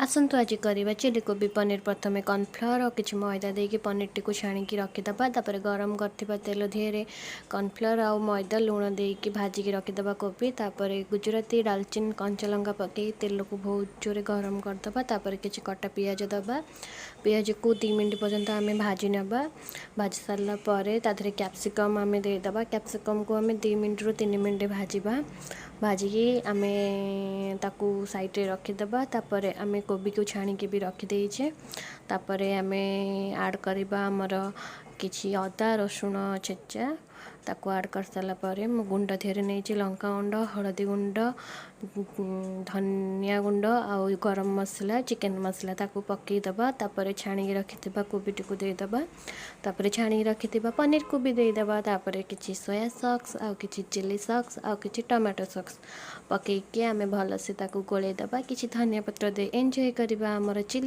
आसतु आज करवा चिली कोबी पनीर। प्रथम कॉर्नफ्लोर और किसी मैदा देके पनीर टी छाणिकी रखीदे। तापर गरम कर तेल धीरे कॉर्नफ्लोर आ मैदा लुण देकी भाजिकी रखीदे कोबी। तापर गुजराती डालचीन कंचा लंका पकई तेल को बहुत जोरे गरम करदे। तापर किसी कटा पियाज दबा। पियाज को 2 मिनट पर्यंत आम भाजी नवा। भाजी सारा पर कैप्सिकम आम देदेबा। कैप्सिकम को आम 2 मिनट रु 3 मिनट भाजवा। भाजिकी आम ताकू साइड रखीदे। तापर आम कोबी को छाणिकी भी रखीदेचे। तापर आम ऐड करवा आमर किसी अदा रसुण छेचा ताकू ऐड कर सारा पर गुंड धीरे नहीं लंका गुंड हलदी गुंड धनिया गुंड आ गरम मसला चिकेन मसला ताकू पकईदबा। तापर छाणिकी रखिथिबा कोबी टी को देदेबा। तापर छाणिकी रखिथिबा पनीर को भी देदेबा। तापर किसी सोया सॉस आ किसी चिली सॉस आ किसी टमाटो सॉस पकईकी आम भलसे ताकू गोलैदबा। किसी धनिया पत्र दे एंजॉय करवा आमर चिली।